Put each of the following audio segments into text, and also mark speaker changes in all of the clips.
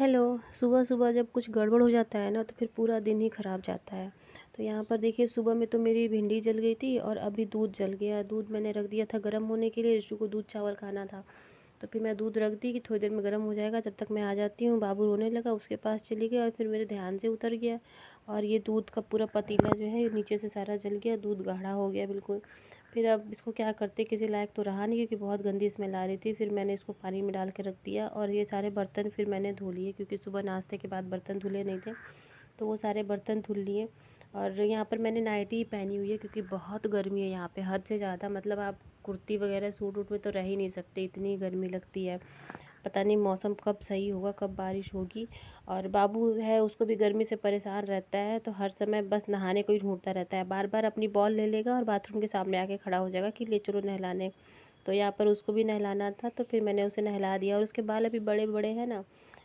Speaker 1: Hello. सुबह-सुबह जब कुछ गड़बड़ हो जाता है ना, तो फिर पूरा दिन ही ख़राब जाता है। तो यहाँ पर देखिए, सुबह में तो मेरी भिंडी जल गई थी और अभी दूध जल गया। दूध मैंने रख दिया था गर्म होने के लिए, ऋषु को दूध चावल खाना था। तो फिर मैं दूध रख दी कि थोड़ी देर में गर्म हो जाएगा, तब तक मैं आ जाती हूँ। बाबू रोने लगा, उसके पास चली गई और फिर मेरे ध्यान से उतर गया और ये दूध का पूरा पतीला जो है नीचे से सारा जल गया, दूध गाढ़ा हो गया बिल्कुल। फिर अब इसको क्या करते, किसी लायक तो रहा नहीं क्योंकि बहुत गंदी स्मेल आ रही थी। फिर मैंने इसको पानी में डाल के रख दिया और ये सारे बर्तन फिर मैंने धो लिए क्योंकि सुबह नाश्ते के बाद बर्तन धुले नहीं थे, तो वो सारे बर्तन धुल लिए। और यहाँ पर मैंने नाइटी ही पहनी हुई है क्योंकि बहुत गर्मी है यहाँ पे, हद से ज़्यादा। मतलब आप कुर्ती वगैरह सूट वूट में तो रह ही नहीं सकते, इतनी गर्मी लगती है। पता नहीं मौसम कब सही होगा, कब बारिश होगी। और बाबू है, उसको भी गर्मी से परेशान रहता है, तो हर समय बस नहाने को ही ढूंढता रहता है। बार बार अपनी बॉल ले लेगा और बाथरूम के सामने आके खड़ा हो जाएगा कि ले चलो नहलाने। तो यहाँ पर उसको भी नहलाना था, तो फिर मैंने उसे नहला दिया। और उसके बाल अभी बड़े बड़े हैं ना,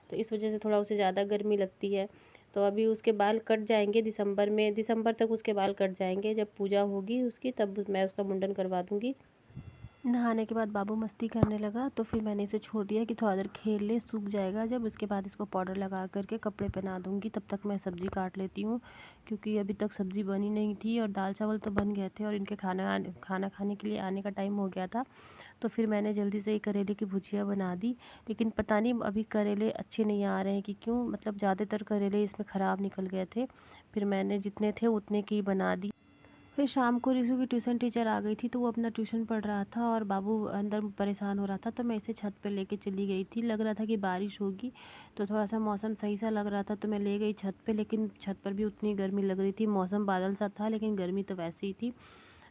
Speaker 1: तो इस वजह से थोड़ा उसे ज़्यादा गर्मी लगती है। तो अभी उसके बाल कट जाएंगे दिसंबर में, दिसंबर तक उसके बाल कट जाएंगे। जब पूजा होगी उसकी, तब मैं उसका मुंडन करवा दूँगी। नहाने के बाद बाबू मस्ती करने लगा, तो फिर मैंने इसे छोड़ दिया कि थोड़ा देर खेल ले, सूख जाएगा जब, उसके बाद इसको पाउडर लगा करके कपड़े पहना दूँगी। तब तक मैं सब्ज़ी काट लेती हूँ क्योंकि अभी तक सब्ज़ी बनी नहीं थी और दाल चावल तो बन गए थे और इनके खाना खाने के लिए आने का टाइम हो गया था। तो फिर मैंने जल्दी से ही करेले की भुजिया बना दी। लेकिन पता नहीं अभी करेले अच्छे नहीं आ रहे हैं कि क्यों, मतलब ज़्यादातर करेले इसमें ख़राब निकल गए थे। फिर मैंने जितने थे उतने की बना दी। फिर शाम को ऋषु की ट्यूशन टीचर आ गई थी, तो वो अपना ट्यूशन पढ़ रहा था और बाबू अंदर परेशान हो रहा था, तो मैं इसे छत पे लेके चली गई थी। लग रहा था कि बारिश होगी, तो थोड़ा सा मौसम सही सा लग रहा था, तो मैं ले गई छत पे। लेकिन छत पर भी उतनी गर्मी लग रही थी, मौसम बादल सा था लेकिन गर्मी तो वैसे ही थी।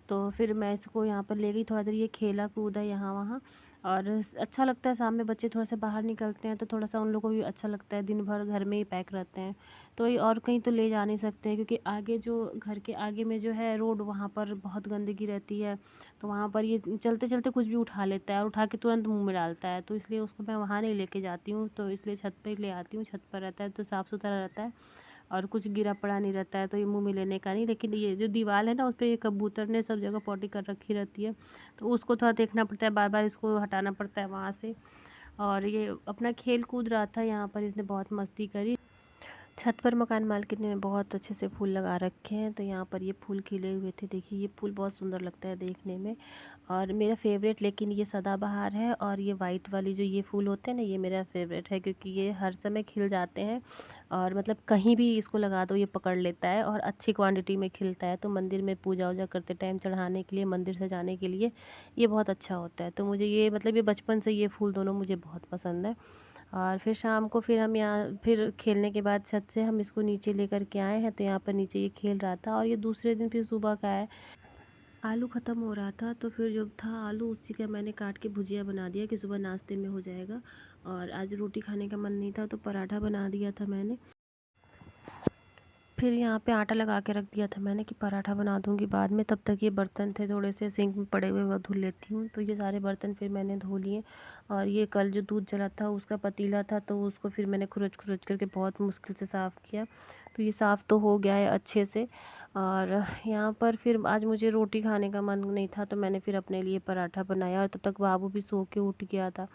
Speaker 1: तो फिर मैं इसको यहाँ पर ले गई, थोड़ा देर ये खेला कूदा यहाँ वहाँ। और अच्छा लगता है, शाम में बच्चे थोड़ा सा बाहर निकलते हैं तो थोड़ा सा उन लोगों को भी अच्छा लगता है। दिन भर घर में ही पैक रहते हैं, तो ये और कहीं तो ले जा नहीं सकते हैं क्योंकि आगे जो घर के आगे में जो है रोड, वहाँ पर बहुत गंदगी रहती है। तो वहाँ पर ये चलते चलते कुछ भी उठा लेता है और उठा के तुरंत मुंह में डालता है, तो इसलिए उसको मैं वहाँ नहीं लेके जाती हूँ। तो इसलिए छत पे ही ले आती हूँ, छत पर रहता है तो साफ़ सुथरा रहता है और कुछ गिरा पड़ा नहीं रहता है, तो ये मुंह में लेने का नहीं। लेकिन ये जो दीवार है ना, उस पर ये कबूतर ने सब जगह पॉटी कर रखी रहती है, तो उसको थोड़ा देखना पड़ता है, बार बार इसको हटाना पड़ता है वहाँ से। और ये अपना खेल कूद रहा था यहाँ पर, इसने बहुत मस्ती करी। छत पर मकान मालकिन ने बहुत अच्छे से फूल लगा रखे हैं, तो यहाँ पर ये फूल खिले हुए थे। देखिए ये फूल बहुत सुंदर लगता है देखने में, और मेरा फेवरेट लेकिन ये सदाबहार है। और ये वाइट वाली जो ये फूल होते हैं ना, ये मेरा फेवरेट है क्योंकि ये हर समय खिल जाते हैं और मतलब कहीं भी इसको लगा दो ये पकड़ लेता है और अच्छी क्वांटिटी में खिलता है। तो मंदिर में पूजा वूजा करते टाइम चढ़ाने के लिए, मंदिर सजाने के लिए ये बहुत अच्छा होता है। तो मुझे ये मतलब ये बचपन से ये फूल दोनों मुझे बहुत पसंद है। और फिर शाम को फिर हम यहाँ फिर खेलने के बाद छत से हम इसको नीचे लेकर के आए हैं, तो यहाँ पर नीचे ये खेल रहा था। और ये दूसरे दिन फिर सुबह का है, आलू ख़त्म हो रहा था, तो फिर जो था आलू उसी का मैंने काट के भुजिया बना दिया कि सुबह नाश्ते में हो जाएगा। और आज रोटी खाने का मन नहीं था, तो पराठा बना दिया था मैंने। फिर यहाँ पे आटा लगा के रख दिया था मैंने कि पराठा बना दूँगी बाद में। तब तक ये बर्तन थे थोड़े से सिंक में पड़े हुए, वो धुल लेती हूँ। तो ये सारे बर्तन फिर मैंने धो लिए। और ये कल जो दूध जला था उसका पतीला था, तो उसको फिर मैंने खुरच खुरच करके बहुत मुश्किल से साफ़ किया। तो ये साफ़ तो हो गया है अच्छे से। और यहाँ पर फिर आज मुझे रोटी खाने का मन नहीं था, तो मैंने फिर अपने लिए पराठा बनाया। और तब तक बाबू भी सो के उठ गया था।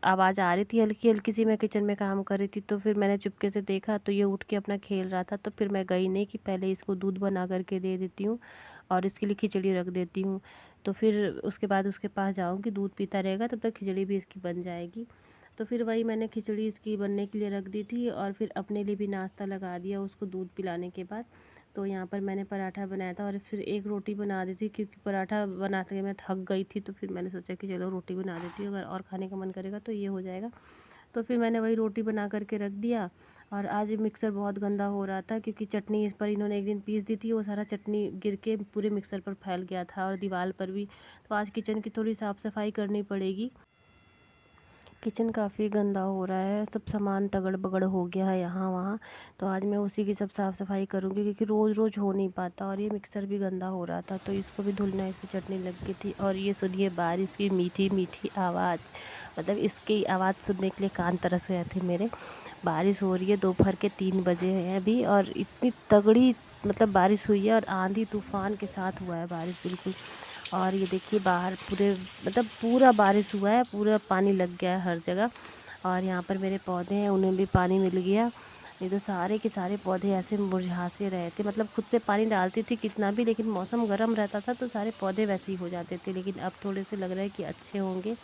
Speaker 1: आवाज़ आ रही थी हल्की हल्की सी, मैं किचन में काम कर रही थी, तो फिर मैंने चुपके से देखा तो ये उठ के अपना खेल रहा था। तो फिर मैं गई नहीं कि पहले इसको दूध बना करके दे देती हूँ और इसके लिए खिचड़ी रख देती हूँ। तो फिर उसके बाद उसके पास जाऊँगी, दूध पीता रहेगा, तब तक खिचड़ी भी इसकी बन जाएगी। तो फिर वही मैंने खिचड़ी इसकी बनने के लिए रख दी थी और फिर अपने लिए भी नाश्ता लगा दिया उसको दूध पिलाने के बाद। तो यहाँ पर मैंने पराठा बनाया था और फिर एक रोटी बना दी थी क्योंकि पराठा बनाते हुए मैं थक गई थी। तो फिर मैंने सोचा कि चलो रोटी बना देती हूँ, अगर और खाने का मन करेगा तो ये हो जाएगा। तो फिर मैंने वही रोटी बना करके रख दिया। और आज मिक्सर बहुत गंदा हो रहा था क्योंकि चटनी इस पर इन्होंने एक दिन पीस दी थी, वो सारा चटनी गिर के पूरे मिक्सर पर फैल गया था और दीवार पर भी। तो आज किचन की थोड़ी साफ़ सफाई करनी पड़ेगी। किचन काफ़ी गंदा हो रहा है, सब सामान तगड़ बगड़ हो गया है यहाँ वहाँ। तो आज मैं उसी की सब साफ़ सफाई करूँगी क्योंकि रोज़ रोज़ हो नहीं पाता। और ये मिक्सर भी गंदा हो रहा था, तो इसको भी धुलना, इस पर चटनी लग गई थी। और ये सुनिए बारिश की मीठी मीठी आवाज़, मतलब इसकी आवाज़ सुनने के लिए कान तरस गए थे मेरे। बारिश हो रही है, दोपहर के 3 बजे हैं अभी, और इतनी तगड़ी मतलब बारिश हुई है और आंधी तूफान के साथ हुआ है बारिश बिल्कुल। और ये देखिए बाहर पूरे मतलब पूरा बारिश हुआ है, पूरा पानी लग गया है हर जगह। और यहाँ पर मेरे पौधे हैं, उन्हें भी पानी मिल गया। नहीं तो सारे के सारे पौधे ऐसे मुरझा से रहे थे, मतलब खुद से पानी डालती थी कितना भी, लेकिन मौसम गर्म रहता था तो सारे पौधे वैसे ही हो जाते थे। लेकिन अब थोड़े से लग रहा है कि अच्छे होंगे।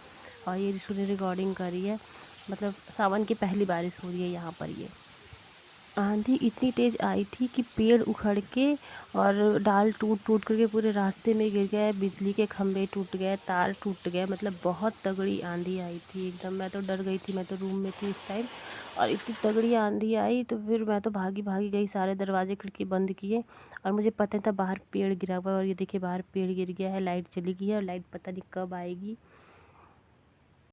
Speaker 1: और ये रिशु ने रिकॉर्डिंग करी है, मतलब सावन की पहली बारिश हो रही है यहाँ पर। ये आंधी इतनी तेज़ आई थी कि पेड़ उखड़ के और डाल टूट टूट करके पूरे रास्ते में गिर गए, बिजली के खंभे टूट गए, तार टूट गए, मतलब बहुत तगड़ी आंधी आई थी एकदम। मैं तो डर गई थी, मैं तो रूम में थी इस टाइम। और इतनी तगड़ी आंधी आई तो फिर मैं तो भागी भागी गई, सारे दरवाजे खिड़की बंद किए। और मुझे पता नहीं था बाहर पेड़ गिरा हुआ है, और ये देखिए बाहर पेड़ गिर गया है, लाइट चली गई है, और लाइट पता नहीं कब आएगी।